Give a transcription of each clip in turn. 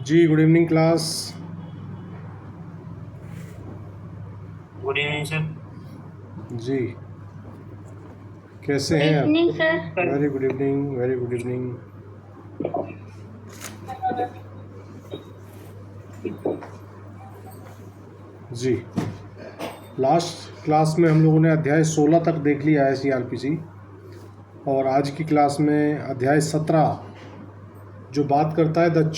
जी good evening class. Good evening sir. जी कैसे good हैं आप? Evening sir. Very good evening, very good evening. जी लास्ट क्लास में हम लोगों ने अध्याय 16 तक देख लिया है सीआरपीसी, और आज की क्लास में अध्याय 17 जो बात करता है द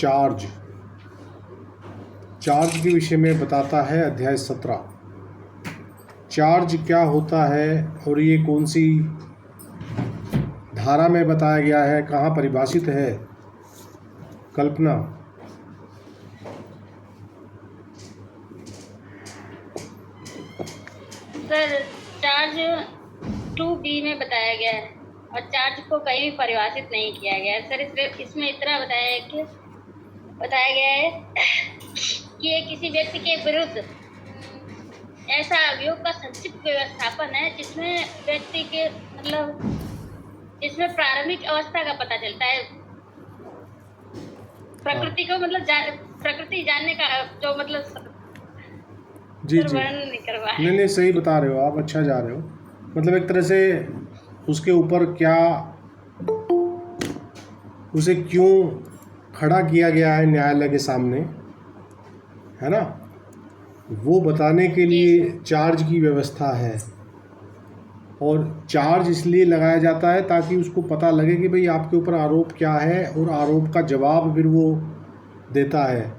चार्ज के विषय में बताता है। अध्याय 17 चार्ज क्या होता है और ये कौन सी धारा में बताया गया है, कहाँ परिभाषित है? कल्पना। सर चार्ज 2B में बताया गया है और चार्ज को कहीं भी परिभाषित नहीं किया गया है। सर इसमें इतना बताया गया है कि ये किसी व्यक्ति के विरुद्ध ऐसा अभियोग का संक्षिप्त व्यवस्थापन है जिसमें व्यक्ति के जिसमें प्रारंभिक अवस्था का पता चलता है, प्रकृति को प्रकृति जानने का जो जी सर जी वर्णन नहीं करवा है। नहीं सही बता रहे हो आप, अच्छा जा रहे हो। मतलब एक तरह से उसके ऊपर क्या, उसे क्यों खड़ा किया गया है न्यायालय के सामने, है ना, वो बताने के लिए चार्ज की व्यवस्था है। और चार्ज इसलिए लगाया जाता है ताकि उसको पता लगे कि भाई आपके ऊपर आरोप क्या है, और आरोप का जवाब फिर वो देता है।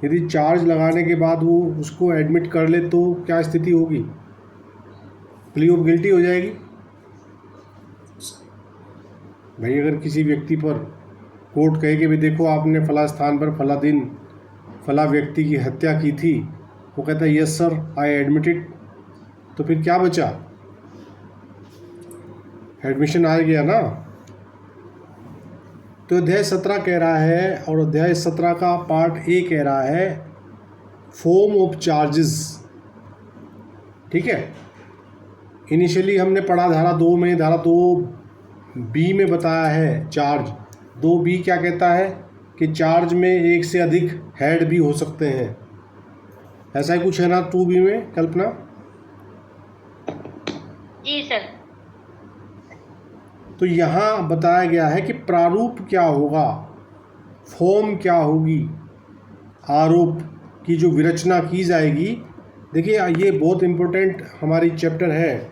यदि चार्ज लगाने के बाद वो उसको एडमिट कर ले तो क्या स्थिति होगी? प्ली ऑफ गिल्टी हो जाएगी। भाई अगर किसी व्यक्ति पर कोर्ट कहे कि भाई देखो आपने फला स्थान पर फला दिन फला व्यक्ति की हत्या की थी, वो कहता है यस सर आई एडमिटेड, तो फिर क्या बचा? एडमिशन आ गया ना। तो अध्याय 17 कह रहा है, और अध्याय 17 का पार्ट ए कह रहा है फॉर्म ऑफ चार्जेस। ठीक है, इनिशियली हमने पढ़ा धारा 2 में, धारा 2B में बताया है चार्ज। 2B क्या कहता है कि चार्ज में एक से अधिक हेड भी हो सकते हैं। ऐसा ही कुछ है ना 2B में, कल्पना? जी सर। तो यहाँ बताया गया है कि प्रारूप क्या होगा, फॉर्म क्या होगी, आरोप की जो विरचना की जाएगी। देखिए ये बहुत इम्पोर्टेंट हमारी चैप्टर है,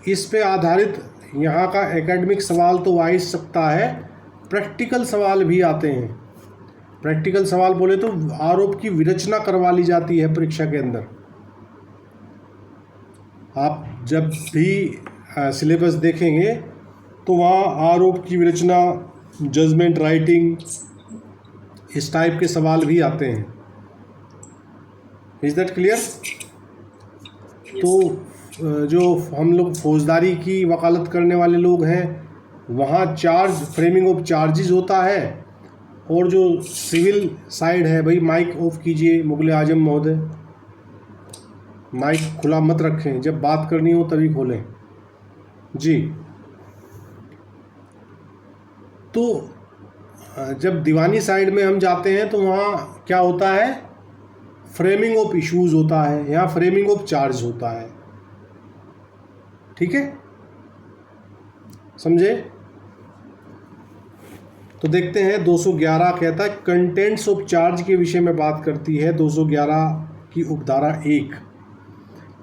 इस पे आधारित यहाँ का एकेडमिक सवाल तो आ ही सकता है, प्रैक्टिकल सवाल भी आते हैं। प्रैक्टिकल सवाल बोले तो आरोप की विरचना करवा ली जाती है परीक्षा के अंदर। आप जब भी सिलेबस देखेंगे तो वहाँ आरोप की विरचना, जजमेंट राइटिंग, इस टाइप के सवाल भी आते हैं। Is that clear? तो जो हम लोग फौजदारी की वकालत करने वाले लोग हैं, वहाँ चार्ज फ्रेमिंग ऑफ चार्जेस होता है। और जो सिविल साइड है, भाई माइक ऑफ कीजिए मुगल आजम महोदय, माइक खुला मत रखें, जब बात करनी हो तभी खोलें जी। तो जब दीवानी साइड में हम जाते हैं तो वहाँ क्या होता है, फ्रेमिंग ऑफ इश्यूज होता है, यहाँ फ्रेमिंग ऑफ चार्ज होता है। ठीक है, समझे? तो देखते हैं 211 कहता है कंटेंट्स ऑफ चार्ज के विषय में बात करती है। 211 की उपधारा 1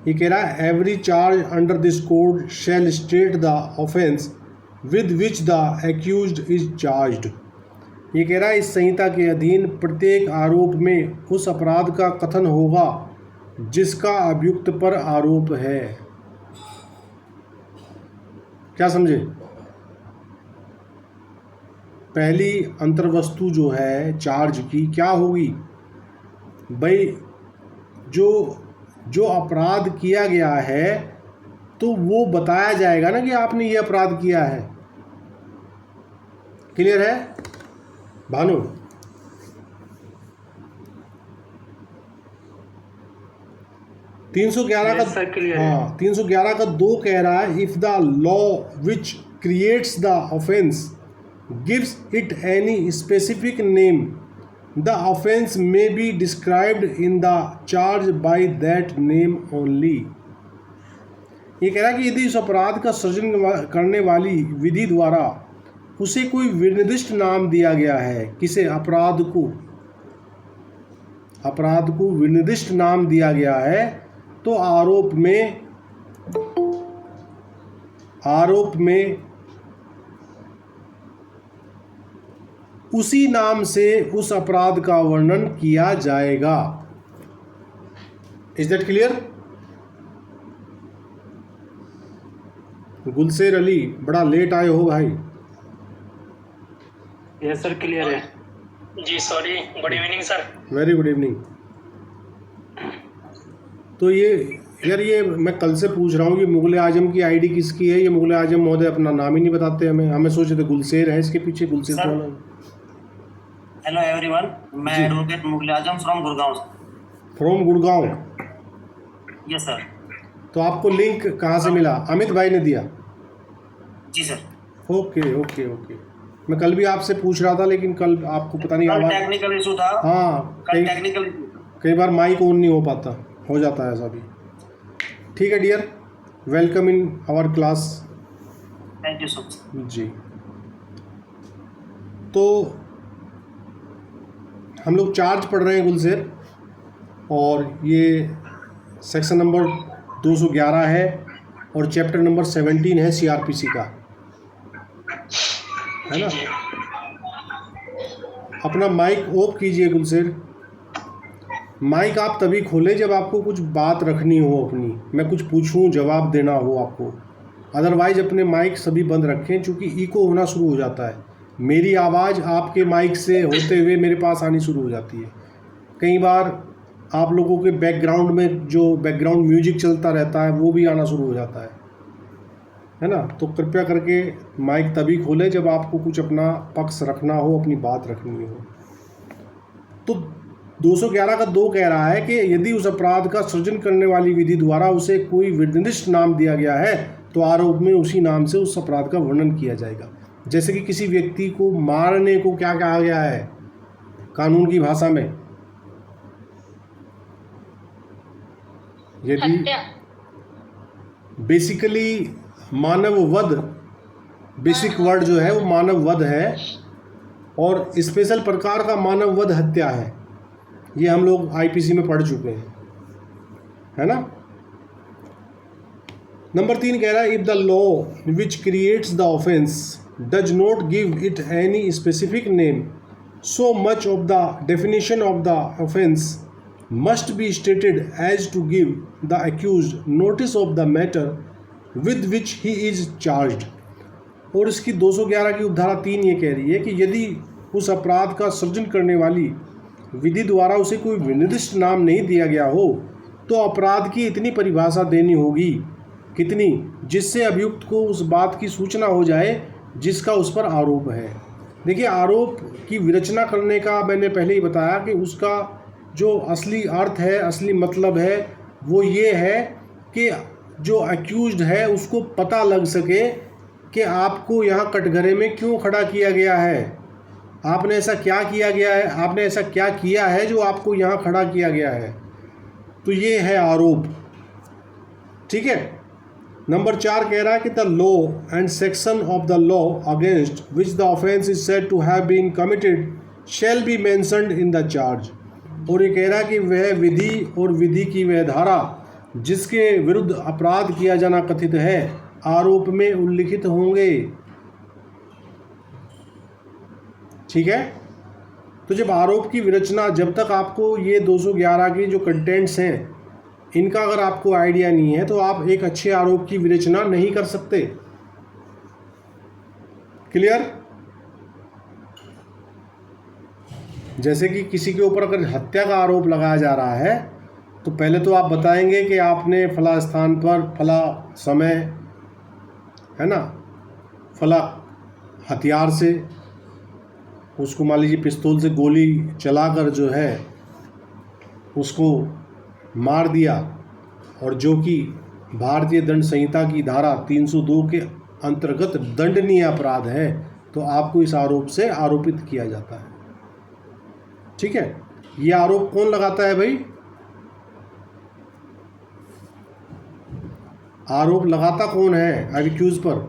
ये कह रहा है every charge under this code shall state the offence with which the accused is charged. ये कह रहा है इस संहिता के अधीन प्रत्येक आरोप में उस अपराध का कथन होगा जिसका अभियुक्त पर आरोप है। क्या समझे? पहली अंतर्वस्तु जो है चार्ज की क्या होगी भाई, जो अपराध किया गया है तो वो बताया जाएगा ना कि आपने ये अपराध किया है। क्लियर है भानु? तीन सौ ग्यारह का 311 का 2 कह रहा है if the law which creates the offence gives it any specific name the offence may be described in the charge by that name only. ये कह रहा है कि यदि उस अपराध का सृजन करने वाली विधि द्वारा उसे कोई विनिर्दिष्ट नाम दिया गया है, किसे, अपराध को विनिर्दिष्ट नाम दिया गया है, तो आरोप में उसी नाम से उस अपराध का वर्णन किया जाएगा। Is that clear? Gulsher Ali, बड़ा लेट आए हो भाई। यस सर, क्लियर है जी, sorry. Good evening sir. Very good evening. तो ये यार, ये मैं कल से पूछ रहा हूँ कि मुगल आजम की आईडी किसकी है। ये मुगल आजम महोदय अपना नाम ही नहीं बताते हमें सोचे थे गुलशेर है इसके पीछे। गुलशेर सर, कौन है? हेलो एवरीवन, मैं जी। Advocate Mughal Azam from Gurgaon. From Gurgaon. Yes sir. तो आपको लिंक कहाँ से मिला? अमित भाई ने दिया? जी सर। Okay okay okay. मैं कल भी आपसे पूछ रहा था, लेकिन कल आपको पता नहीं कल आवाज। टेक्निकल इशू था। हाँ, कल टेक्निकल इशू। कई बार माइक ऑन नहीं हो पाता, हो जाता है ऐसा भी। ठीक है dear, welcome in our class. Thank you so much जी। तो हम लोग चार्ज पढ़ रहे हैं गुलशेर, और ये सेक्शन नंबर 211 है और चैप्टर नंबर 17 है सीआरपीसी का, है ना। अपना माइक ऑफ कीजिए गुलशेर। माइक आप तभी खोलें जब आपको कुछ बात रखनी हो अपनी, मैं कुछ पूछूं, जवाब देना हो आपको। अदरवाइज अपने माइक सभी बंद रखें, क्योंकि इको होना शुरू हो जाता है। मेरी आवाज़ आपके माइक से होते हुए मेरे पास आनी शुरू हो जाती है। कई बार आप लोगों के बैकग्राउंड में जो बैकग्राउंड म्यूजिक चलता रहता है वो भी आना शुरू हो जाता है ना। तो कृपया करके माइक तभी खोलें जब आपको कुछ अपना पक्ष रखना हो, अपनी बात रखनी हो। तो 211 का 2 कह रहा है कि यदि उस अपराध का सृजन करने वाली विधि द्वारा उसे कोई विनिर्दिष्ट नाम दिया गया है, तो आरोप में उसी नाम से उस अपराध का वर्णन किया जाएगा। जैसे कि किसी व्यक्ति को मारने को क्या कहा गया है कानून की भाषा में? यदि हत्या। बेसिकली मानव वध, बेसिक वर्ड जो है वो मानव वध है, और स्पेशल प्रकार का मानव वध हत्या है। ये हम लोग आईपीसी में पढ़ चुके हैं, है ना। नंबर 3 कह रहा है, if the law which creates the offence does not give it any specific name, so much of the definition of the offence must be stated as to give the accused notice of the matter with which he is charged। और इसकी 211 की उपधारा 3 ये कह रही है कि यदि उस अपराध का सृजन करने वाली विधि द्वारा उसे कोई विनिर्दिष्ट नाम नहीं दिया गया हो, तो अपराध की इतनी परिभाषा देनी होगी, कितनी, जिससे अभियुक्त को उस बात की सूचना हो जाए जिसका उस पर आरोप है। देखिए, आरोप की विरचना करने का मैंने पहले ही बताया कि उसका जो असली अर्थ है, असली मतलब है, वो ये है कि जो अक्यूज्ड है उसको पता लग सके कि आपको यहाँ कटघरे में क्यों खड़ा किया गया है, आपने ऐसा क्या किया गया है, आपने ऐसा क्या किया है जो आपको यहाँ खड़ा किया गया है। तो ये है आरोप। ठीक है। नंबर 4 कह रहा है कि the law and section of the law against which the offence is said to have been committed shall be mentioned in the charge. और ये कह रहा है कि वह विधि और विधि की वह धारा जिसके विरुद्ध अपराध किया जाना कथित है, आरोप में उल्लिखित होंगे। ठीक है। तो जब आरोप की विरचना, जब तक आपको ये 211 की जो कंटेंट्स हैं इनका अगर आपको आइडिया नहीं है, तो आप एक अच्छे आरोप की विरचना नहीं कर सकते। क्लियर? जैसे कि किसी के ऊपर अगर हत्या का आरोप लगाया जा रहा है, तो पहले तो आप बताएंगे कि आपने फला स्थान पर फला समय, है ना, फला हथियार से उसको, मान लीजिए पिस्तौल से गोली चलाकर जो है उसको मार दिया, और जो कि भारतीय दंड संहिता की धारा 302 के अंतर्गत दंडनीय अपराध है, तो आपको इस आरोप से आरोपित किया जाता है। ठीक है, ये आरोप कौन लगाता है भाई? आरोप लगाता कौन है एक्यूज पर?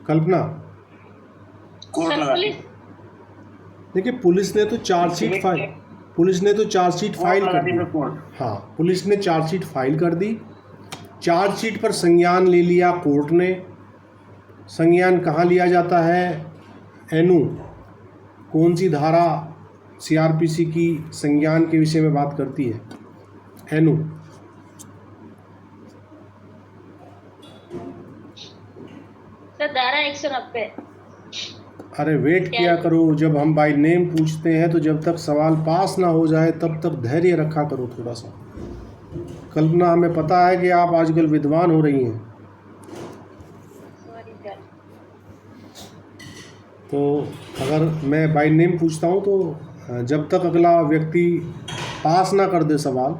कल्पना, कोर्ट सर लगा पुलिस। देखिए पुलिस ने तो चार्जशीट फाइल कर दी। कोर्ट। हाँ, पुलिस ने चार्जशीट फाइल कर दी, चार्जशीट पर संज्ञान ले लिया कोर्ट ने। संज्ञान कहाँ लिया जाता है? एनू, कौन सी धारा सीआरपीसी की संज्ञान के विषय में बात करती है? एनू, सर धारा 190। अरे वेट किया करो, जब हम बाय नेम पूछते हैं तो जब तक सवाल पास ना हो जाए तब तक धैर्य रखा करो थोड़ा सा। कल्पना, हमें पता है कि आप आजकल विद्वान हो रही हैं, सॉरी सर। तो अगर मैं बाय नेम पूछता हूँ तो जब तक अगला व्यक्ति पास ना कर दे सवाल,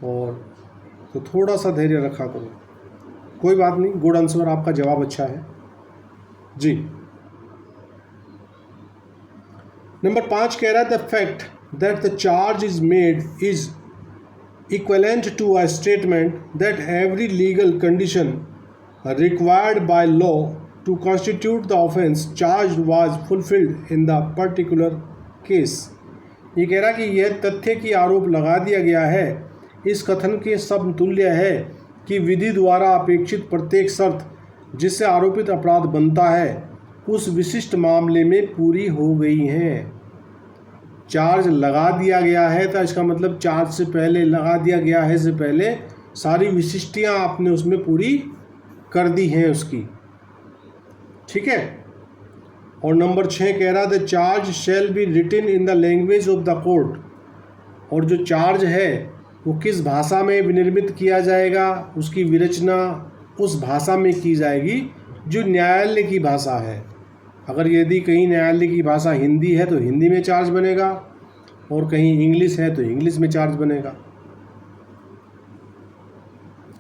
और तो थोड़ा सा धैर्य रखा करो। कोई बात नहीं, गुड आंसर, आपका जवाब अच्छा है जी। नंबर 5 कह रहा है the fact that the charge is made is equivalent to a statement that every legal condition required by law to constitute the offence charged was fulfilled in the particular case। ये कह रहा कि यह तथ्य की आरोप लगा दिया गया है इस कथन के समतुल्य है कि विधि द्वारा अपेक्षित प्रत्येक शर्त जिससे आरोपित अपराध बनता है उस विशिष्ट मामले में पूरी हो गई हैं। चार्ज लगा दिया गया है तो इसका मतलब चार्ज से पहले, लगा दिया गया है से पहले सारी विशिष्टियां आपने उसमें पूरी कर दी हैं उसकी, ठीक है। और नंबर 6 कह रहा the charge shall be written in the language of the court, और जो चार्ज है वो किस भाषा में विनिर्मित किया जाएगा, उसकी विरचना उस भाषा में की जाएगी जो न्यायालय की भाषा है। अगर यदि कहीं न्यायालय की भाषा हिंदी है तो हिंदी में चार्ज बनेगा, और कहीं इंग्लिश है तो इंग्लिश में चार्ज बनेगा।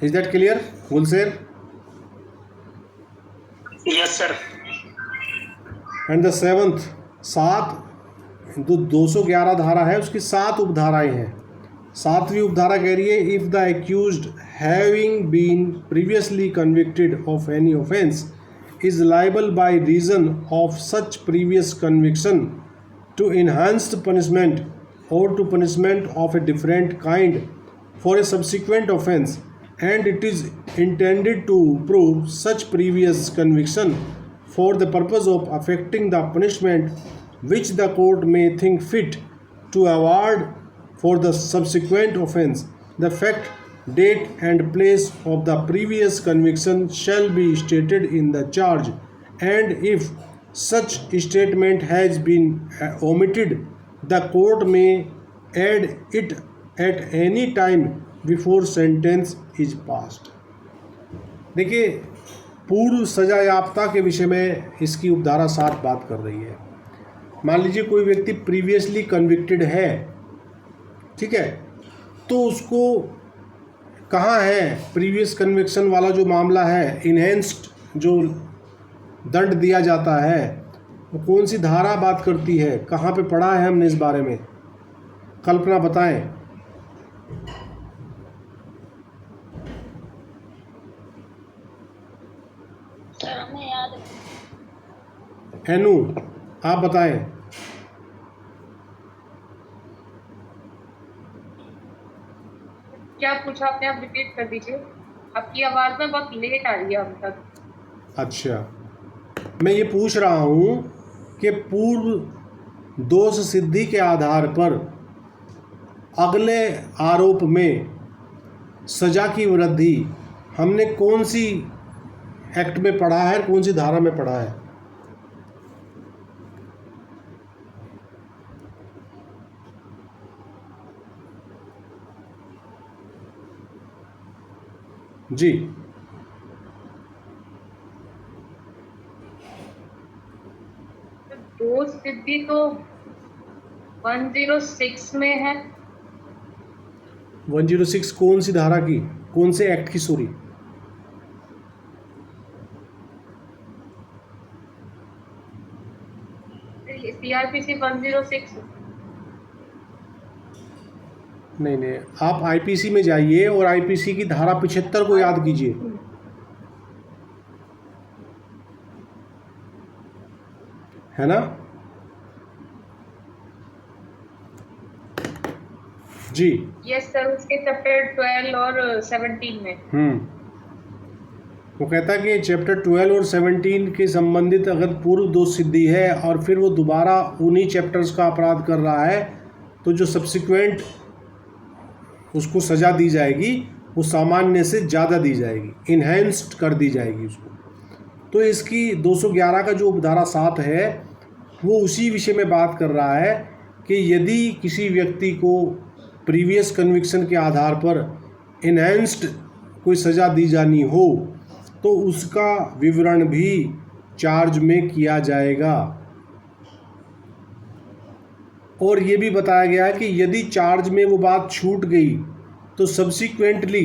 Is that clear Gulsher? Yes sir. And the 7th, 211 धारा है, उसकी 7 उपधाराएं हैं। 7वीं उपधारा कह रही है if the accused having been previously convicted of any offence is liable by reason of such previous conviction to enhanced punishment or to punishment of a different kind for a subsequent offense, and it is intended to prove such previous conviction for the purpose of affecting the punishment which the court may think fit to award for the subsequent offense. The fact, date and place of the previous conviction shall be stated in the charge, and if such statement has been omitted, the court may add it at any time before sentence is passed। देखिए, पूर्व सजा याफ्ता के विषय में इसकी उपधारा 7 बात कर रही है। मान लीजिए कोई व्यक्ति प्रीवियसली कन्विक्टेड है, ठीक है, तो उसको कहाँ है प्रीवियस कन्विक्शन वाला जो मामला है, इन्हेंस्ड जो दंड दिया जाता है, वो कौन सी धारा बात करती है, कहाँ पे पढ़ा है हमने इस बारे में? कल्पना बताएं। सर हमें याद है। एनू, आप बताएं। क्या पूछा आपने, आप रिपीट कर दीजिए, आपकी आवाज़ में बहुत लेट आ रही है अब तक। अच्छा, मैं ये पूछ रहा हूँ कि पूर्व दोष सिद्धि के आधार पर अगले आरोप में सजा की वृद्धि हमने कौन सी एक्ट में पढ़ा है, कौन सी धारा में पढ़ा है? जी, दोष सिद्धि तो 106 में है। 106 कौन सी धारा की, कौन से एक्ट की? Sorry, CRPC 106। नहीं, आप आईपीसी में जाइए और आईपीसी की धारा 75 को याद कीजिए। है ना जी? यस सर, उसके चैप्टर 12 और 17 में। वो कहता है कि चैप्टर 12 और 17 के संबंधित अगर पूर्व दोष सिद्धि है और फिर वो दोबारा उन्हीं चैप्टर्स का अपराध कर रहा है तो जो सब्सिक्वेंट उसको सज़ा दी जाएगी वो सामान्य से ज़्यादा दी जाएगी, इन्हेंस्ड कर दी जाएगी उसको। तो इसकी 211 का जो उपधारा 7 है वो उसी विषय में बात कर रहा है कि यदि किसी व्यक्ति को प्रीवियस कन्विक्शन के आधार पर इन्हेंस्ड कोई सज़ा दी जानी हो तो उसका विवरण भी चार्ज में किया जाएगा। और ये भी बताया गया है कि यदि चार्ज में वो बात छूट गई तो सब्सिक्वेंटली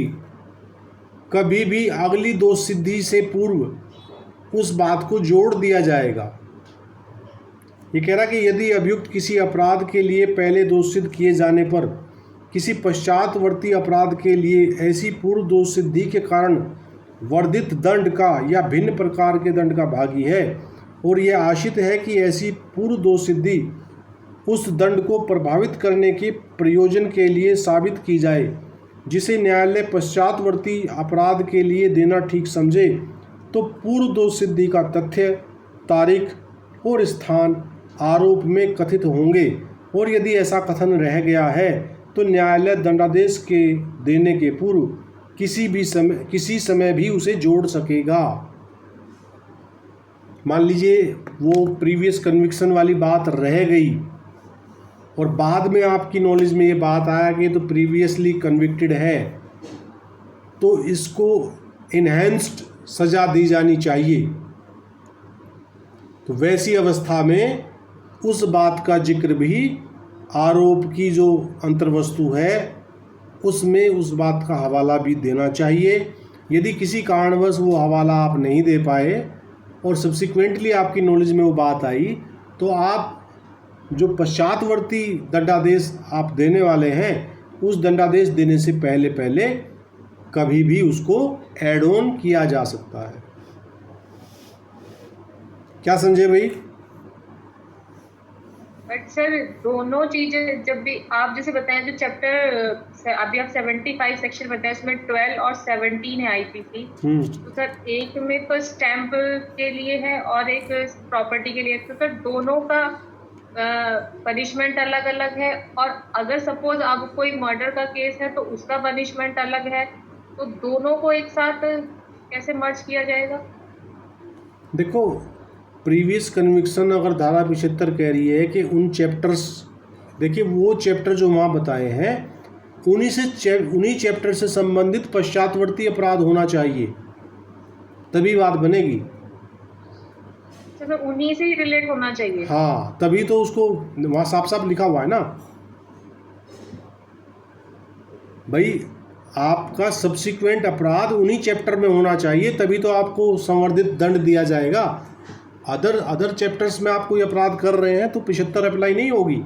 कभी भी अगली दोष सिद्धि से पूर्व उस बात को जोड़ दिया जाएगा। ये कह रहा कि यदि अभियुक्त किसी अपराध के लिए पहले दोष सिद्ध किए जाने पर किसी पश्चातवर्ती अपराध के लिए ऐसी पूर्व दोष सिद्धि के कारण वर्धित दंड का या भिन्न प्रकार के दंड का भागी है और यह आशित है कि ऐसी पूर्व दोष सिद्धि उस दंड को प्रभावित करने के प्रयोजन के लिए साबित की जाए जिसे न्यायालय पश्चातवर्ती अपराध के लिए देना ठीक समझे, तो पूर्व दोष सिद्धि का तथ्य, तारीख और स्थान आरोप में कथित होंगे और यदि ऐसा कथन रह गया है तो न्यायालय दंडादेश के देने के पूर्व किसी समय भी उसे जोड़ सकेगा। मान लीजिए वो प्रीवियस कन्विक्शन वाली बात रह गई और बाद में आपकी नॉलेज में ये बात आया कि तो प्रीवियसली कन्विक्टेड है तो इसको इन्हेंस्ड सज़ा दी जानी चाहिए, तो वैसी अवस्था में उस बात का जिक्र भी आरोप की जो अंतर्वस्तु है उसमें उस बात का हवाला भी देना चाहिए। यदि किसी कारणवश वो हवाला आप नहीं दे पाए और सब्सिक्वेंटली आपकी नॉलेज में वो बात आई तो आप जो पश्चातवर्ती दंडादेश आप देने वाले हैं उस दंडादेश देने से पहले कभी भी उसको ऐड ऑन किया जा सकता है। क्या समझे भाई? बट सर दोनों चीजें जब भी आप जैसे बताएं जो चैप्टर अभी आप 75 सेक्शन बताएं उसमें 12 और 17 है आईपीसी, तो सर एक में तो स्टैंप के लिए है और एक प्रॉपर्टी के लिए, तो सर दोनों का पनिशमेंट अलग अलग है। और अगर सपोज अब कोई मर्डर का केस है तो उसका पनिशमेंट अलग है, तो दोनों को एक साथ कैसे मर्ज किया जाएगा? देखो प्रीवियस कन्विक्शन अगर धारा 75 कह रही है कि उन चैप्टर्स, देखिए वो चैप्टर जो वहाँ बताए हैं उन्हीं चैप्टर से संबंधित पश्चातवर्ती अपराध होना चाहिए तभी बात बनेगी। तो उन्हीं से ही रिलेट होना चाहिए। हाँ तभी तो उसको वहाँ साफ साफ लिखा हुआ है ना भाई, आपका सब्सिक्वेंट अपराध उन्हीं चैप्टर में होना चाहिए तभी तो आपको संवर्धित दंड दिया जाएगा। अदर चैप्टर्स में आप कोई अपराध कर रहे हैं तो 75 अप्लाई नहीं होगी।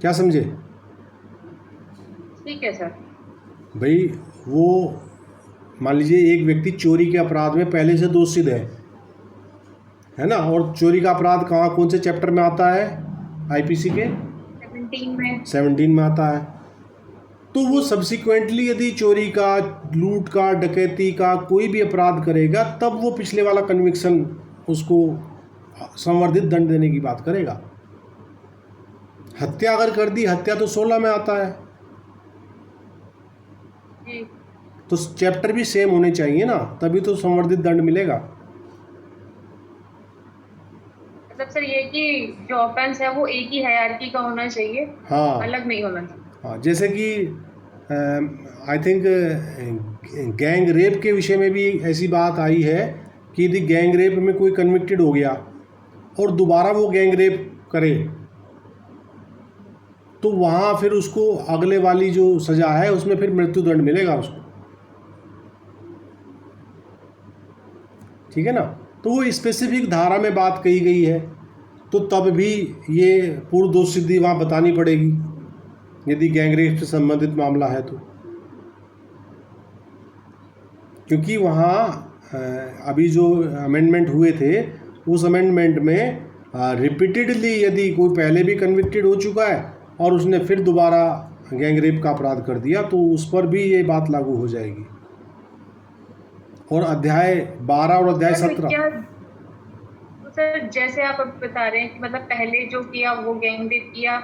क्या समझे? ठीक है सर। भाई वो मान लीजिए एक व्यक्ति चोरी के अपराध में पहले से दोषी है ना, और चोरी का अपराध कौन से चैप्टर में आता है? आईपीसी के 17 में आता है। तो वो सब्सिक्वेंटली यदि चोरी का, लूट का, डकैती का कोई भी अपराध करेगा तब वो पिछले वाला कन्विक्शन उसको संवर्धित दंड देने की बात करेगा। हत्या अगर कर दी, हत्या तो 16 में आता है, तो चैप्टर भी सेम होने चाहिए ना, तभी तो संवर्धित दंड मिलेगा। मतलब सर ये कि जो ऑफेंस है वो एक ही हायरार्की का होना चाहिए, हाँ अलग नहीं होना चाहिए। हाँ, जैसे कि आई थिंक गैंग रेप के विषय में भी ऐसी बात आई है कि यदि गैंग रेप में कोई कन्विक्टेड हो गया और दोबारा वो गैंग रेप करे तो वहाँ फिर उसको अगले वाली जो सज़ा है उसमें फिर मृत्युदंड मिलेगा उसको। ठीक है ना। तो वो स्पेसिफिक धारा में बात कही गई है, तो तब भी ये पूर्व दोष सिद्धि वहाँ बतानी पड़ेगी यदि गैंगरेप से संबंधित मामला है तो, क्योंकि वहाँ अभी जो अमेंडमेंट हुए थे उस अमेंडमेंट में रिपीटेडली यदि कोई पहले भी कन्विक्टेड हो चुका है और उसने फिर दोबारा गैंगरेप का अपराध कर दिया तो उस पर भी ये बात लागू हो जाएगी। और अध्याय 12 और अध्याय 17। तो सर जैसे आप अब बता रहे हैं कि मतलब पहले जो किया वो गैंगरेप किया,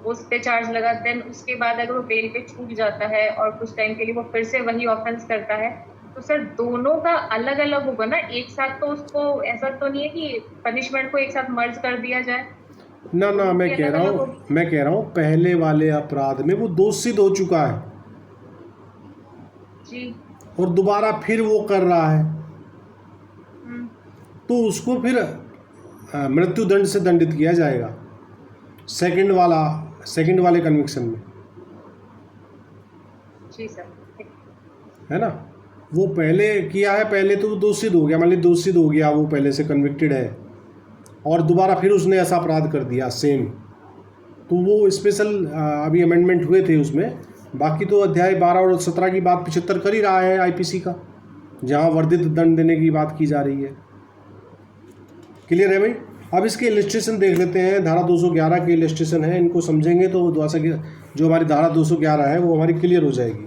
उस पे चार्ज लगा, देन उसके बाद अगर वो बेल पे छूट जाता है और कुछ टाइम के लिए वो फिर से वही ऑफेंस करता है, तो सर दोनों का अलग अलग होगा ना, एक साथ तो उसको ऐसा तो नहीं है कि पनिशमेंट को एक साथ मर्ज कर दिया जाए? ना ना, मैं कह रहा हूँ पहले वाले अपराध में वो दोष सिद्ध हो चुका है जी, और दोबारा फिर वो कर रहा है तो उसको फिर मृत्यु दंड से दंडित किया जाएगा सेकंड वाले कन्विक्शन में। जी सर, है ना। वो पहले किया है, पहले तो वो दोषित हो गया, मान लीजिए दोषित हो गया, वो पहले से कन्विक्टेड है और दोबारा फिर उसने ऐसा अपराध कर दिया सेम, तो वो स्पेशल अभी अमेंडमेंट हुए थे उसमें। बाकी तो अध्याय 12 और 17 की बात 75 कर ही रहा है आईपीसी का, जहाँ वर्धित दंड देने की बात की जा रही है। क्लियर है भाई। अब इसके इलस्ट्रेशन देख लेते हैं। धारा 211 के इलस्ट्रेशन है, इनको समझेंगे तो जो हमारी धारा 211 है वो हमारी क्लियर हो जाएगी।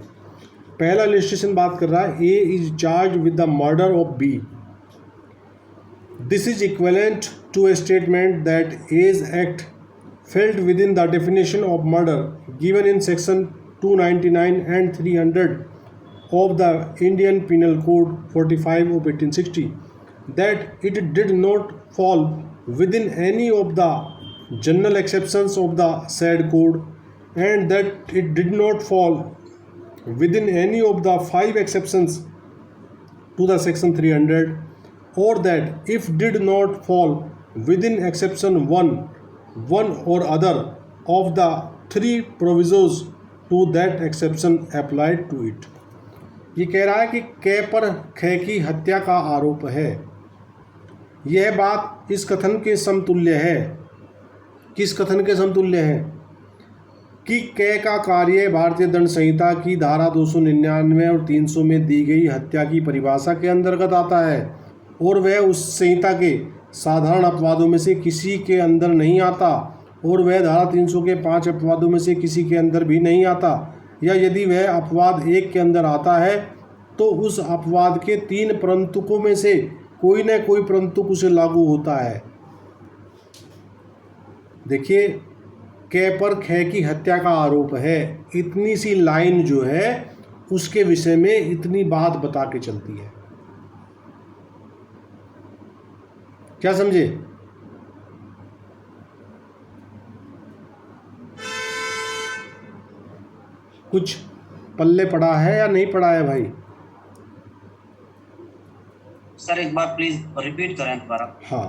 पहला इलस्ट्रेशन बात कर रहा है, A is charge with the murder of B. This is equivalent to a statement that as act fell within the definition of murder given in section 299 and 300 of the Indian Penal Code 45 of 1860, that it did not fall within any of the general exceptions of the said code, and that it did not fall within any of the 5 exceptions to the section 300, or that if did not fall within exception 1 or other of the 3 provisos to that exception applied to it। ये कह रहा है कि कै पर खे की हत्या का आरोप है। यह बात इस कथन के समतुल्य है। किस कथन के समतुल्य है? कि कै का कार्य भारतीय दंड संहिता की धारा 299 और 300 में दी गई हत्या की परिभाषा के अंतर्गत आता है और वह उस संहिता के साधारण अपवादों में से किसी के अंदर नहीं आता, और वह धारा 300 के 5 अपवादों में से किसी के अंदर भी नहीं आता, या यदि वह अपवाद एक के अंदर आता है तो उस अपवाद के 3 प्रंतुकों में से कोई न कोई प्रंतुक उसे लागू होता है। देखिए, कै पर खे की हत्या का आरोप है, इतनी सी लाइन जो है उसके विषय में इतनी बात बता के चलती है। क्या समझे? कुछ पल्ले पड़ा है या नहीं पड़ा है भाई? सर एक बार प्लीज रिपीट करें दोबारा। हाँ,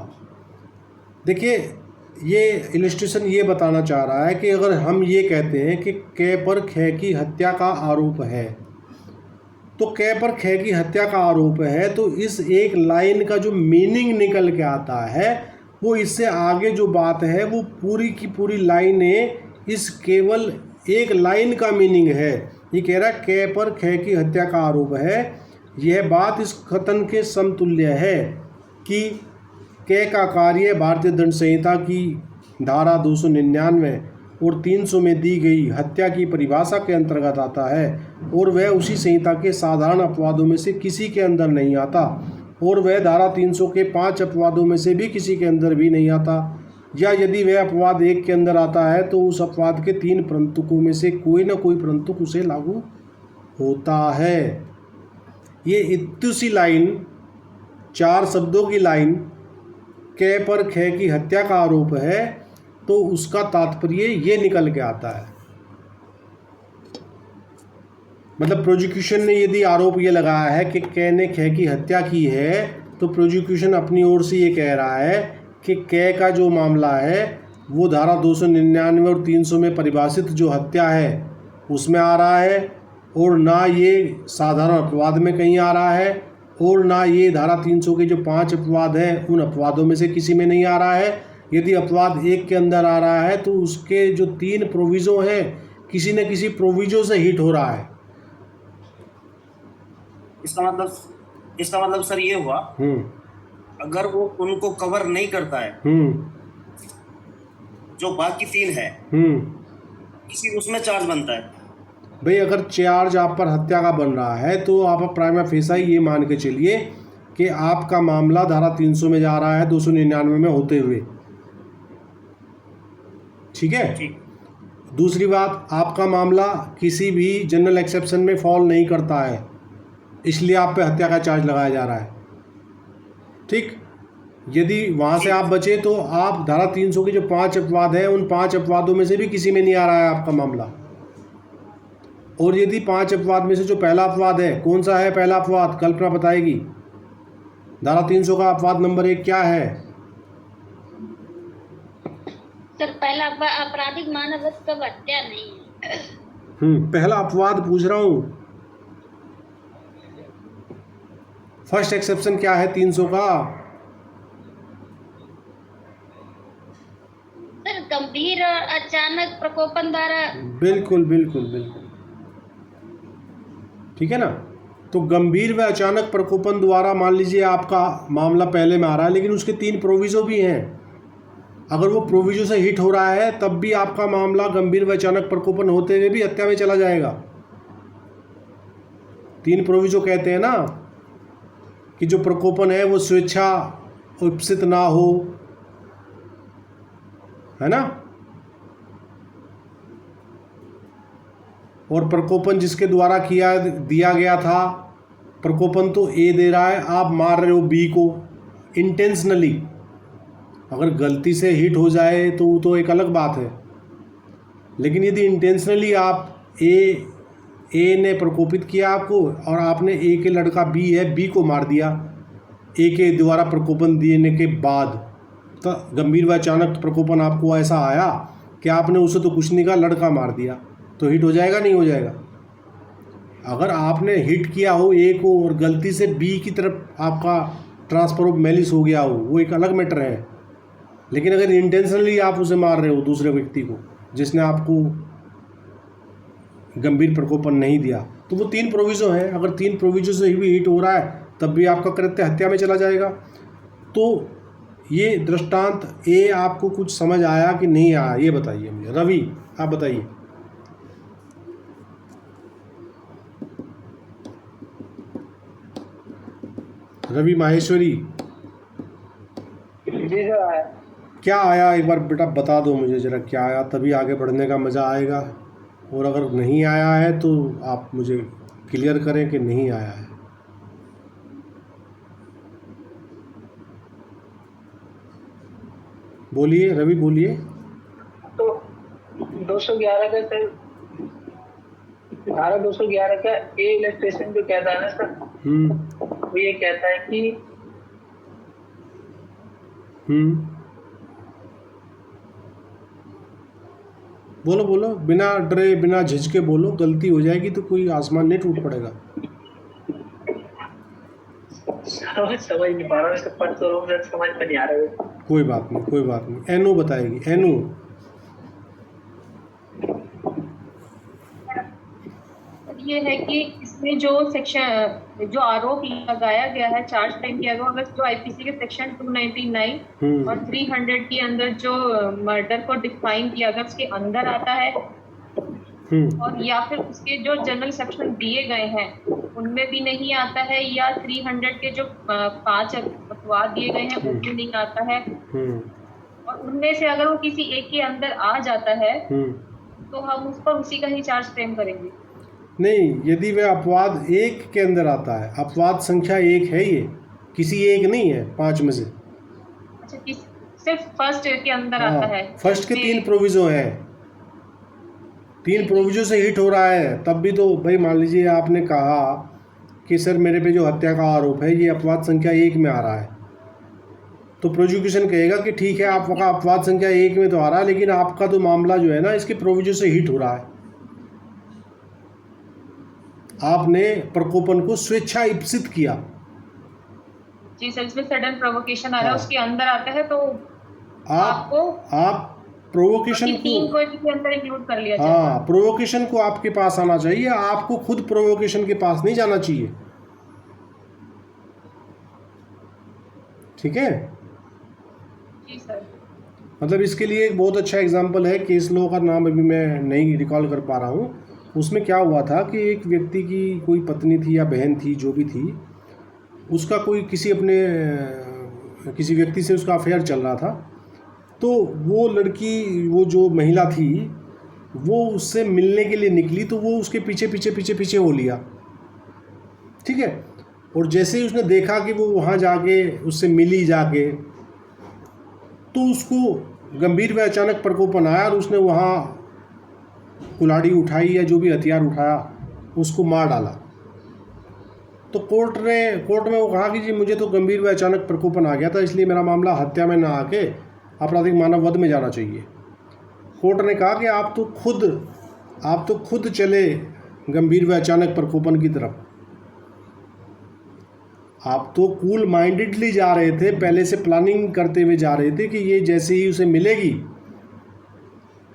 देखिए, ये इलस्ट्रेशन ये बताना चाह रहा है कि अगर हम ये कहते हैं कि कै पर खे की हत्या का आरोप है, तो कै पर खे की हत्या का आरोप है, तो इस एक लाइन का जो मीनिंग निकल के आता है वो इससे आगे जो बात है वो पूरी की पूरी लाइनें इस केवल एक लाइन का मीनिंग है। ये कह रहा है कै पर खे की हत्या का आरोप है। यह बात इस कथन के समतुल्य है कि कै का कार्य भारतीय दंड संहिता की धारा 299 और 300 में दी गई हत्या की परिभाषा के अंतर्गत आता है और वह उसी संहिता के साधारण अपवादों में से किसी के अंदर नहीं आता, और वह धारा 300 के 5 अपवादों में से भी किसी के अंदर भी नहीं आता, या यदि वह अपवाद एक के अंदर आता है तो उस अपवाद के 3 प्रंतुकों में से कोई ना कोई प्रंतुक उसे लागू होता है। ये इतनी सी लाइन, 4 शब्दों की लाइन, कै पर खे की हत्या का आरोप है, तो उसका तात्पर्य ये निकल के आता है। मतलब प्रोसिक्यूशन ने यदि आरोप ये लगाया है कि कै ने खे की हत्या की है, तो प्रोसिक्यूशन अपनी ओर से ये कह रहा है कि कै का जो मामला है वो धारा 299 और 300 में परिभाषित जो हत्या है उसमें आ रहा है, और ना ये साधारण अपवाद में कहीं आ रहा है, और ना ये धारा 300 के जो 5 अपवाद हैं उन अपवादों में से किसी में नहीं आ रहा है। यदि अपवाद 1 के अंदर आ रहा है तो उसके जो 3 प्रोविज़ो हैं किसी न किसी प्रोविज़ो से हिट हो रहा है। इसका मतलब सर ये हुआ, अगर वो उनको कवर नहीं करता है, जो बाकी 3 है, किसी उसमें चार्ज बनता है। भाई अगर चार्ज आप पर हत्या का बन रहा है तो आप प्राइमा फेसा ये मान के चलिए कि आपका मामला धारा 300 में जा रहा है 299 में होते हुए, ठीक है। ठीक। दूसरी बात, आपका मामला किसी भी जनरल एक्सेप्शन में फॉल नहीं करता है, इसलिए आप पे हत्या का चार्ज लगाया जा रहा है, ठीक। यदि वहाँ से आप बचे तो आप धारा 300 के जो 5 अपवाद हैं उन 5 अपवादों में से भी किसी में नहीं आ रहा है आपका मामला। और यदि 5 अपवाद में से जो पहला अपवाद है, कौन सा है पहला अपवाद, कल्पना बताएगी। धारा 300 का अपवाद नंबर 1 क्या है? सर पहला आपराधिक मानवता का हत्या नहीं है। पहला अपवाद पूछ रहा हूँ। फर्स्ट एक्सेप्शन क्या है 300 का? सर गंभीर और अचानक प्रकोपन द्वारा। बिल्कुल बिल्कुल बिल्कुल, ठीक है ना। तो गंभीर व अचानक प्रकोपन द्वारा मान लीजिए आपका मामला पहले में आ रहा है, लेकिन उसके 3 प्रोविज़ो भी हैं। अगर वो प्रोविज़ो से हिट हो रहा है तब भी आपका मामला गंभीर व अचानक प्रकोपन होते हुए भी हत्या में चला जाएगा। 3 प्रोविज़ो कहते हैं ना कि जो प्रकोपन है वो स्वेच्छा उपस्थित ना हो, है ना, और प्रकोपन जिसके द्वारा दिया गया था, प्रकोपन तो ए दे रहा है, आप मार रहे हो बी को इंटेंशनली। अगर गलती से हिट हो जाए तो एक अलग बात है, लेकिन यदि इंटेंशनली आप ए ने प्रकोपित किया आपको और आपने ए के लड़का बी है, बी को मार दिया ए के द्वारा प्रकोपन देने के बाद, तो गंभीर व अचानक प्रकोपन आपको ऐसा आया कि आपने उसे तो कुछ नहीं कहा, लड़का मार दिया, तो हिट हो जाएगा नहीं हो जाएगा? अगर आपने हिट किया हो ए को और गलती से बी की तरफ आपका ट्रांसफर ऑफ मैलिस हो गया हो, वो एक अलग मैटर है। लेकिन अगर इंटेंशनली आप उसे मार रहे हो दूसरे व्यक्ति को जिसने आपको गंभीर प्रकोपन नहीं दिया, तो वो 3 प्रोविज़ो हैं। अगर 3 प्रोविज़ो से भी हिट हो रहा है तब भी आपका कृत्य हत्या में चला जाएगा। तो ये दृष्टांत ए आपको कुछ समझ आया कि नहीं आया, ये बताइए मुझे। रवि आप बताइए। रवि माहेश्वरी, जी सर आया। क्या आया एक बार बेटा बता दो मुझे ज़रा, क्या आया, तभी आगे बढ़ने का मज़ा आएगा। और अगर नहीं आया है तो आप मुझे क्लियर करें कि नहीं आया है। बोलिए रवि, बोलिए। तो 211 का सर, धारा 211 का ए इलस्ट्रेशन जो कहता है ना सर, वो ये कहता है कि बोलो बोलो, बिना डरे बिना झिझके बोलो, गलती हो जाएगी तो कोई आसमान नहीं टूट पड़ेगा। समझ नहीं पा रहा, इसका पढ़ तो रहा हूं, समझ में नहीं आ रहा है। कोई बात नहीं, कोई बात नहीं। एनो बताएगी, एनो। ये है कि इसमें जो सेक्शन, जो आरोप लगाया गया है, चार्ज फ्रेम किया गया, अगर जो आईपीसी के सेक्शन 299 और 300 के अंदर जो मर्डर को डिफाइन किया गया उसके अंदर आता है, और या फिर उसके जो जनरल सेक्शन दिए गए हैं उनमें भी नहीं आता है, या 300 के जो 5 अपवाद दिए गए हैं उनमें नहीं आता है, और उनमें से अगर वो किसी एक के अंदर आ जाता है तो हम उस पर उसी का ही चार्ज फ्रेम करेंगे। नहीं, यदि वह अपवाद 1 के अंदर आता है, अपवाद संख्या 1 है, ये किसी एक नहीं है 5 में से। अच्छा, सिर्फ फर्स्ट के अंदर आता है। फर्स्ट के 3 प्रोविज़ो हैं, 3 प्रोविज़ो से हिट हो रहा है तब भी तो भाई मान लीजिए आपने कहा कि सर मेरे पे जो हत्या का आरोप है ये अपवाद संख्या 1 में आ रहा है, तो प्रोसिक्यूशन कहेगा कि ठीक है आपका अपवाद संख्या 1 में तो आ रहा है, लेकिन आपका तो मामला जो है ना इसके प्रोविज़ो से हिट हो रहा है। आपने प्रकोपन को स्वेच्छा इप्सित किया, जी सर, इसमें सडन प्रोवोकेशन आ रहा है, हाँ। उसके अंदर आता है तो आप आपको प्रोवोकेशन तीन को, को इसके अंदर इंक्लूड कर लिया जाएगा। हाँ, प्रोवोकेशन को आपके पास आना चाहिए, आपको खुद प्रोवोकेशन के पास नहीं जाना चाहिए। ठीक है, जी सर। मतलब इसके लिए एक बहुत अच्छा एग्जाम्पल है, केस लॉ का नाम अभी मैं नहीं रिकॉल कर पा रहा हूँ। उसमें क्या हुआ था कि एक व्यक्ति की कोई पत्नी थी या बहन थी, जो भी थी, उसका कोई किसी व्यक्ति से उसका अफेयर चल रहा था। तो वो लड़की, वो जो महिला थी, वो उससे मिलने के लिए निकली, तो वो उसके पीछे पीछे पीछे पीछे हो लिया। ठीक है, और जैसे ही उसने देखा कि वो वहाँ जाके उससे मिली जाके, तो उसको गंभीर व अचानक प्रकोपन आया और उसने वहाँ कुल्हाड़ी उठाई या जो भी हथियार उठाया, उसको मार डाला। तो कोर्ट में वो कहा कि जी मुझे तो गंभीर व अचानक प्रकोपन आ गया था, इसलिए मेरा मामला हत्या में ना आके आपराधिक मानव वध में जाना चाहिए। कोर्ट ने कहा कि आप तो खुद चले गंभीर व अचानक प्रकोपन की तरफ। आप तो कूल माइंडेडली जा रहे थे, पहले से प्लानिंग करते हुए जा रहे थे कि ये जैसे ही उसे मिलेगी,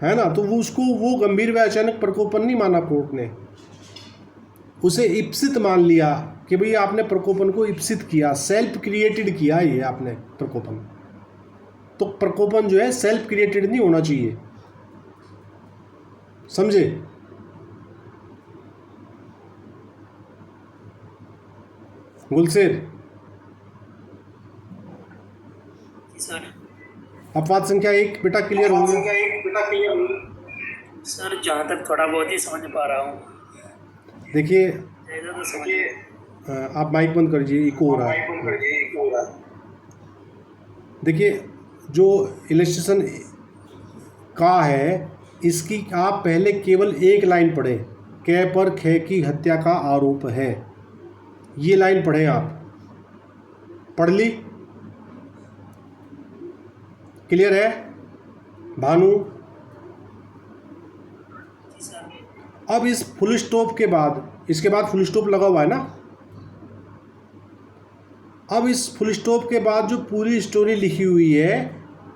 है ना, तो वो गंभीर व अचानक प्रकोपन नहीं माना कोर्ट ने, उसे इप्सित मान लिया कि भाई आपने प्रकोपन को इप्सित किया, सेल्फ क्रिएटेड किया ये आपने प्रकोपन। तो प्रकोपन जो है सेल्फ क्रिएटेड नहीं होना चाहिए, समझे? गुलशेर, सर अपवाद संख्या 1 बेटा क्लियर हो गया? सर जहाँ तक थोड़ा बहुत ही समझ पा रहा हूँ, देखिए, ज़्यादा तो समझ। आप माइक बंद कर दीजिए, इको हो रहा है। देखिए, जो इलस्ट्रेशन का है, इसकी आप पहले केवल एक लाइन पढ़ें, कै पर खे की हत्या का आरोप है। ये लाइन पढ़ें आप, पढ़ ली? क्लियर है भानु? अब इस फुल स्टॉप के बाद, इसके बाद फुल स्टॉप लगा हुआ है ना, अब इस फुल स्टॉप के बाद जो पूरी स्टोरी लिखी हुई है,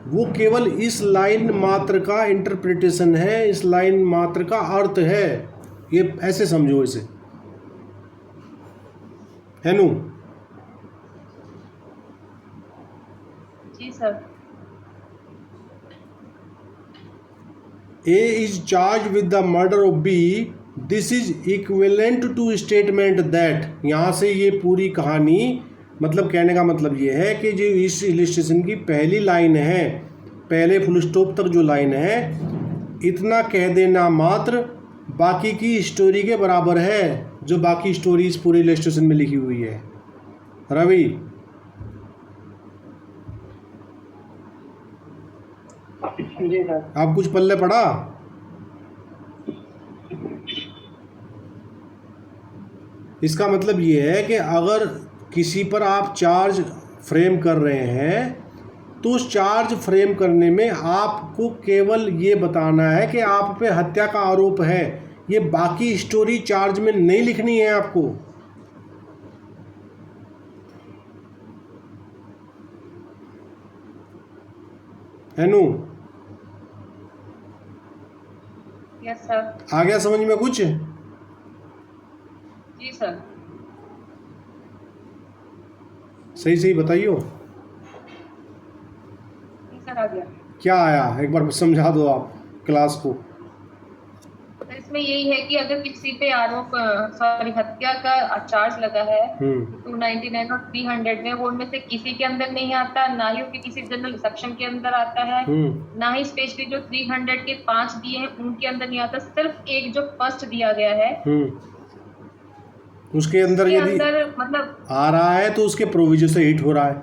वो केवल इस लाइन मात्र का इंटरप्रिटेशन है, इस लाइन मात्र का अर्थ है। ये ऐसे समझो इसे, है नु? जी sir. A is charged with the murder of B. This is equivalent to statement that, यहाँ से ये पूरी कहानी, मतलब कहने का मतलब ये है कि जो इस इलस्ट्रेशन की पहली लाइन है, पहले फुल स्टॉप तक जो लाइन है, इतना कह देना मात्र बाकी की स्टोरी के बराबर है, जो बाकी स्टोरी इस पूरे इलस्ट्रेशन में लिखी हुई है। रवि, जी सर। आप कुछ पल्ले पड़ा? इसका मतलब ये है कि अगर किसी पर आप चार्ज फ्रेम कर रहे हैं, तो उस चार्ज फ्रेम करने में आपको केवल ये बताना है कि आप पे हत्या का आरोप है। ये बाकी स्टोरी चार्ज में नहीं लिखनी है आपको। है नु? Yes sir. आ गया समझ में कुछ? जी सर। सही सही बताइयो, जी सर, आ गया। क्या आया, एक बार समझा दो आप क्लास को। तो इसमें यही है कि अगर किसी पे आरोप, सॉरी, हत्या का चार्ज लगा है 299 और 300 में, वो उनमें से किसी के अंदर नहीं आता, ना ही उसके किसी जनरल सेक्शन के अंदर आता है, ना ही स्पेशली जो 300 के 5 दिए हैं उनके अंदर नहीं आता। सिर्फ एक जो फर्स्ट दिया गया है, उसके अंदर यदि मतलब आ रहा है तो उसके प्रोविजन से हिट हो रहा है।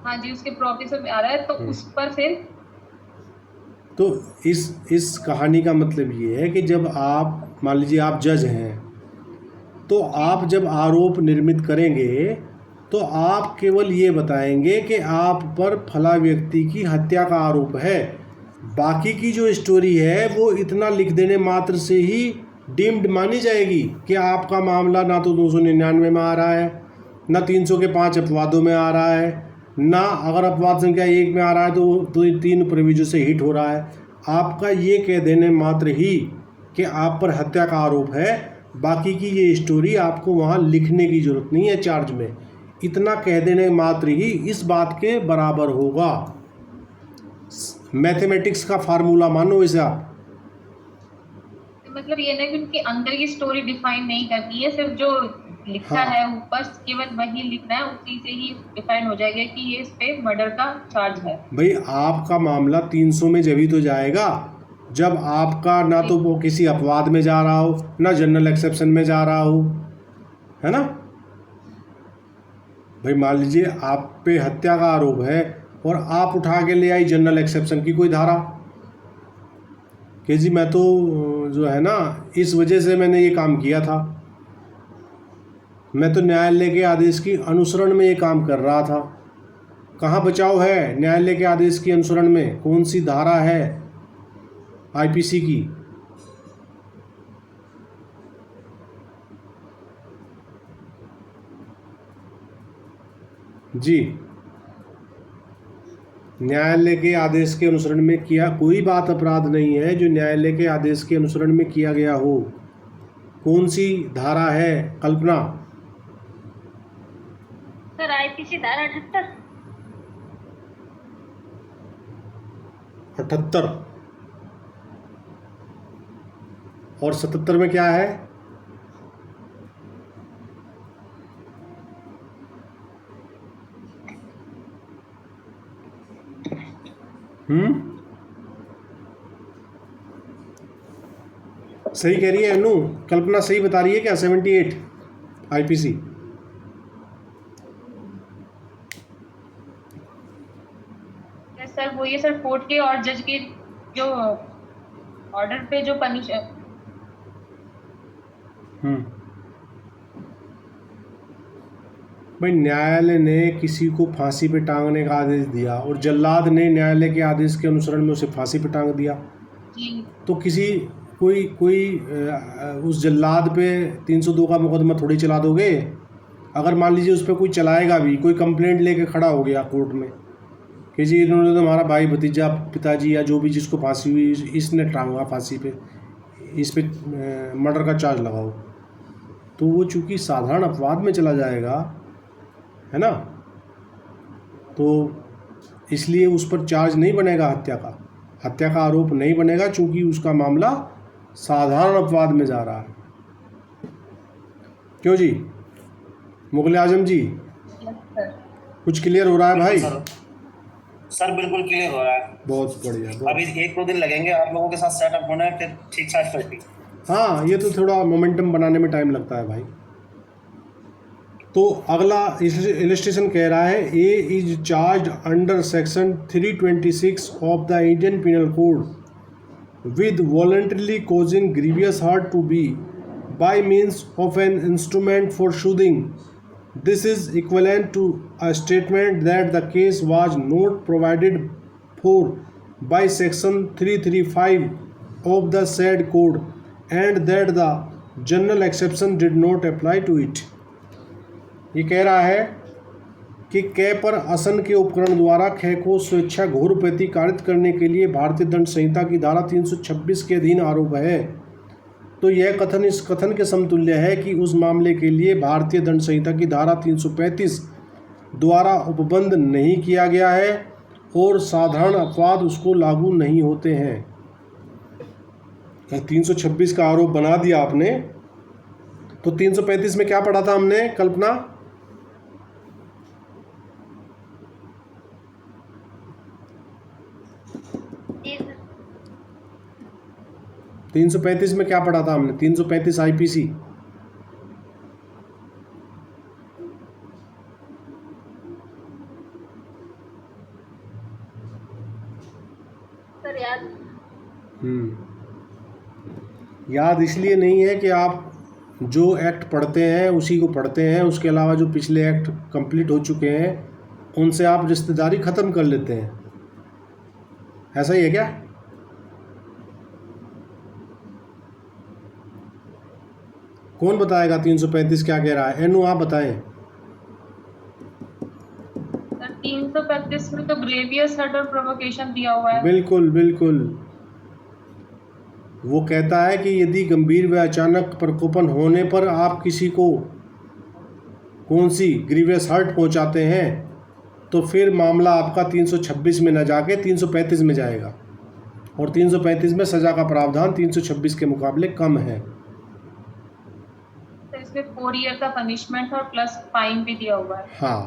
हाँ जी, उसके प्रोविजन में आ रहा है, तो उस पर फिर तो इस कहानी का मतलब ये है कि जब आप, मान लीजिए आप जज हैं, तो आप जब आरोप निर्मित करेंगे, तो आप केवल ये बताएंगे कि आप पर फला व्यक्ति की हत्या का आरोप है। बाकी की जो स्टोरी है वो इतना लिख देने मात्र से ही डीम्ड मानी जाएगी कि आपका मामला ना तो 299 में आ रहा है, ना 300 के 5 अपवादों में आ रहा है, ना अगर अपवाद संख्या 1 में आ रहा है तो 3 प्रविजयों से हिट हो रहा है। आपका ये कह देने मात्र ही कि आप पर हत्या का आरोप है, बाकी की ये स्टोरी आपको वहाँ लिखने की ज़रूरत नहीं है चार्ज में। इतना कह देने मात्र ही इस बात के बराबर होगा। मैथमेटिक्स का फार्मूला मानो इसे आप। मतलब ये नहीं कि उनके अंदर की स्टोरी डिफाइन नहीं करनी है, सिर्फ जो लिखा हाँ। है ऊपर केवल वही लिखना है, उसी से ही डिफाइन हो जाएगा कि ये इस पे मर्डर का चार्ज है। भाई आपका मामला 300 में जब ही तो जाएगा जब आपका ना तो वो किसी अपवाद में जा रहा हो, ना जनरल एक्सेप्शन में जा रहा हो, है ना। भाई मान लीजिए आप पे हत्या का आरोप है और आप उठा के ले आई जनरल एक्सेप्शन की कोई धारा कि जी मैं तो जो है ना इस वजह से मैंने ये काम किया था, मैं तो न्यायालय के आदेश की अनुसरण में ये काम कर रहा था। कहाँ बचाव है न्यायालय के आदेश की अनुसरण में? कौन सी धारा है आईपीसी की? जी, न्यायालय के आदेश के अनुसरण में किया कोई बात अपराध नहीं है जो न्यायालय के आदेश के अनुसरण में किया गया हो। कौन सी धारा है कल्पना? सर आईपीसी धारा 78। 78 और 77 में क्या है? सही कह रही है अनु? कल्पना सही बता रही है क्या? 78 आईपीसी। सर वो ये सर कोर्ट के और जज के जो ऑर्डर पे जो पनिश भाई न्यायालय ने किसी को फांसी पे टांगने का आदेश दिया और जल्लाद ने न्यायालय के आदेश के अनुसरण में उसे फांसी पे टांग दिया, जी तो कोई उस जल्लाद पे 302 का मुकदमा थोड़ी चला दोगे। अगर मान लीजिए उस पर कोई चलाएगा भी, कोई कंप्लेंट लेके खड़ा हो गया कोर्ट में कि जी इन्होंने तो हमारा भाई भतीजा पिताजी या जो भी जिसको फांसी हुई इसने टांगा फांसी पे, इस पे मर्डर का चार्ज लगाओ, तो वो चूँकि साधारण अपवाद में चला जाएगा, है ना, तो इसलिए उस पर चार्ज नहीं बनेगा हत्या का आरोप नहीं बनेगा, चूँकि उसका मामला साधारण अपवाद में जा रहा है। क्यों जी मुगले आजम जी, कुछ क्लियर हो रहा है भाई? सर बिल्कुल क्लियर हो रहा है। बहुत बढ़िया। अभी 1-2 दिन लगेंगे आप लोगों के साथ सेटअप होना है, फिर ठीक ठाक चलती। हाँ, ये तो थोड़ा मोमेंटम बनाने में टाइम लगता है भाई। तो अगला इलस्ट्रेशन कह रहा है A is charge under section 326 of the Indian penal code with voluntarily causing grievous hurt to B by means of an instrument for shooting. This is equivalent to a statement that the case was not provided for by section 335 of the said code and that the general exception did not apply to it। ये कह रहा है कि कै पर आसन के उपकरण द्वारा खे को स्वेच्छा घोर प्रतिकारित करने के लिए भारतीय दंड संहिता की धारा 326 के अधीन आरोप है, तो यह कथन इस कथन के समतुल्य है कि उस मामले के लिए भारतीय दंड संहिता की धारा 335 द्वारा उपबंध नहीं किया गया है और साधारण अपवाद उसको लागू नहीं होते हैं। 326 का आरोप बना दिया आपने, तो 335 में क्या पढ़ा था हमने कल्पना? जी सर। 335 में क्या पढ़ा था हमने? 335 आईपीसी। सर याद याद इसलिए नहीं है कि आप जो एक्ट पढ़ते हैं उसी को पढ़ते हैं, उसके अलावा जो पिछले एक्ट कंप्लीट हो चुके हैं उनसे आप रिश्तेदारी ख़त्म कर लेते हैं। ऐसा ही है क्या? कौन बताएगा 335 क्या कह रहा है? एनु आप बताएं। इसमें तो ग्रेवियस हर्ट और प्रोवोकेशन दिया हुआ है। बिल्कुल बिल्कुल, वो कहता है कि यदि गंभीर व अचानक प्रकोपन होने पर आप किसी को कौन सी ग्रीवियस हर्ट पहुंचाते हैं तो फिर मामला आपका 326 में न जाके 335 में जाएगा, और 335 में सज़ा का प्रावधान 326 के मुकाबले कम है। तो इसमें 4 ईयर का पनिशमेंट और प्लस फाइन भी दिया हुआ है। हाँ,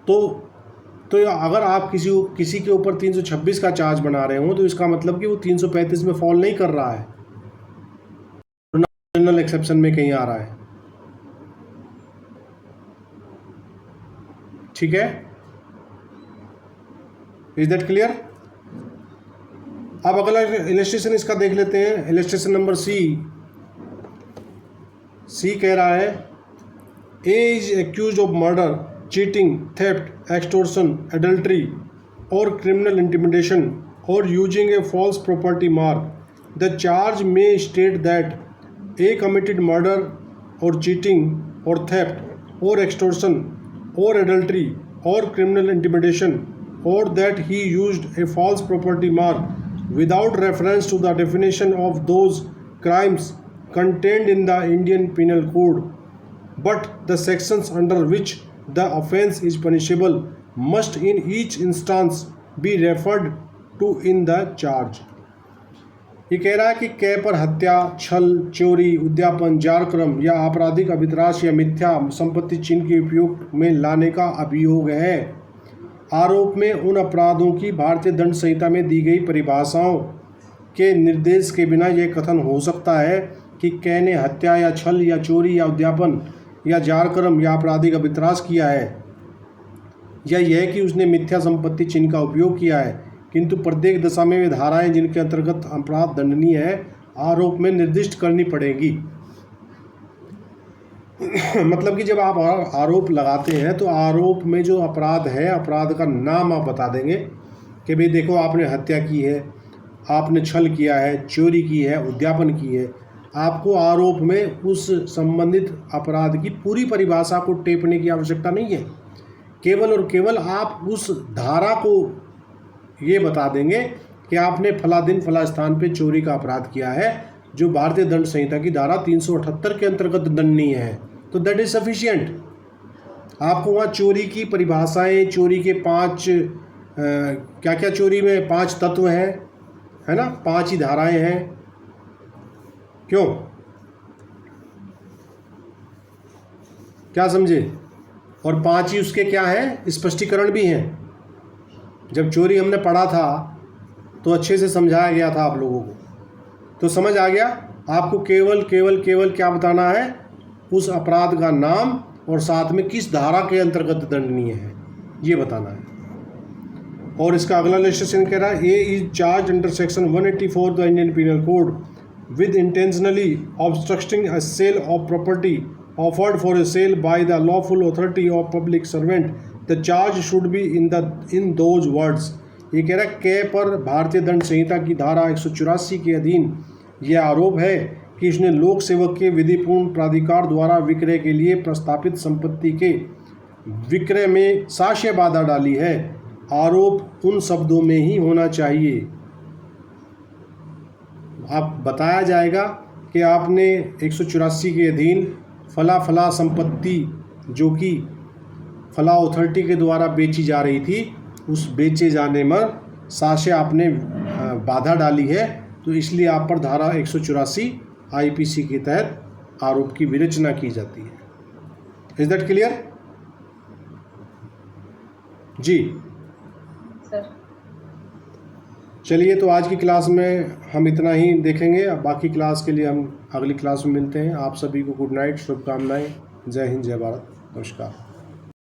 तो अगर आप किसी के ऊपर 326 का चार्ज बना रहे हो तो इसका मतलब कि वो 335 में फॉल नहीं कर रहा है, जनरल एक्सेप्शन में कहीं आ रहा है। ठीक है, इज दैट क्लियर? अब अगला इलस्ट्रेशन इसका देख लेते हैं। इलस्ट्रेशन नंबर सी कह रहा है A is accuse of murder, cheating, theft, extortion, adultery और क्रिमिनल इंटिमिडेशन और using a false property mark. The charge में state that A committed murder और चीटिंग और थेफ्ट और extortion or adultery or criminal intimidation, or that he used a false property mark without reference to the definition of those crimes contained in the Indian Penal Code, but the sections under which the offence is punishable must in each instance be referred to in the charge। ये कह रहा है कि कै पर हत्या, छल, चोरी, उद्यापन, जारक्रम या आपराधिक अभित्राश या मिथ्या संपत्ति चिन्ह के उपयोग में लाने का अभियोग है। आरोप में उन अपराधों की भारतीय दंड संहिता में दी गई परिभाषाओं के निर्देश के बिना यह कथन हो सकता है कि कै ने हत्या या छल या चोरी या उद्यापन या जारक्रम या आपराधिक अभित्राश किया है, या यह कि उसने मिथ्या संपत्ति चिन्ह का उपयोग किया है, किंतु प्रत्येक दशा में वे धाराएं जिनके अंतर्गत अपराध दंडनीय है आरोप में निर्दिष्ट करनी पड़ेगी। मतलब कि जब आप आरोप लगाते हैं तो आरोप में जो अपराध है, अपराध का नाम आप बता देंगे कि भाई देखो आपने हत्या की है, आपने छल किया है, चोरी की है, उद्यापन की है। आपको आरोप में उस संबंधित अपराध की पूरी परिभाषा को टेपने की आवश्यकता नहीं है, केवल और केवल आप उस धारा को ये बता देंगे कि आपने फला दिन फला स्थान पे चोरी का अपराध किया है जो भारतीय दंड संहिता की धारा 378 के अंतर्गत दंडनीय है, तो दैट इज सफिशिएंट। आपको वहाँ चोरी की परिभाषाएं, चोरी के 5 क्या क्या चोरी में 5 तत्व हैं, है ना, 5 ही धाराएं हैं। क्यों, क्या समझे? और 5 ही उसके क्या है, स्पष्टीकरण भी हैं। जब चोरी हमने पढ़ा था तो अच्छे से समझाया गया था आप लोगों को, तो समझ आ गया। आपको केवल केवल केवल क्या बताना है, उस अपराध का नाम और साथ में किस धारा के अंतर्गत दंडनीय है ये बताना है। और इसका अगला लेजिस्लेशन कह रहा है A is charge under section 184 the Indian penal code with intentionally obstructing a sale of property offered for a sale by the lawful authority of public servant, the charge should be in those words। ये कह रहा है कै पर भारतीय दंड संहिता की धारा 184 के अधीन यह आरोप है कि इसने लोक सेवक के विधिपूर्ण प्राधिकार द्वारा विक्रय के लिए प्रस्तापित संपत्ति के विक्रय में साक्ष्य बाधा डाली है। आरोप उन शब्दों में ही होना चाहिए। आप बताया जाएगा कि आपने 184 के अधीन फला फला संपत्ति जो कि फला अथॉरिटी के द्वारा बेची जा रही थी, उस बेचे जाने में साक्ष्य आपने बाधा डाली है, तो इसलिए आप पर धारा 184 आईपीसी के तहत आरोप की विवेचना की जाती है। Is that clear? जी सर। चलिए, तो आज की क्लास में हम इतना ही देखेंगे। अब बाकी क्लास के लिए हम अगली क्लास में मिलते हैं। आप सभी को गुड नाइट, शुभकामनाएं। जय हिंद, जय भारत, नमस्कार।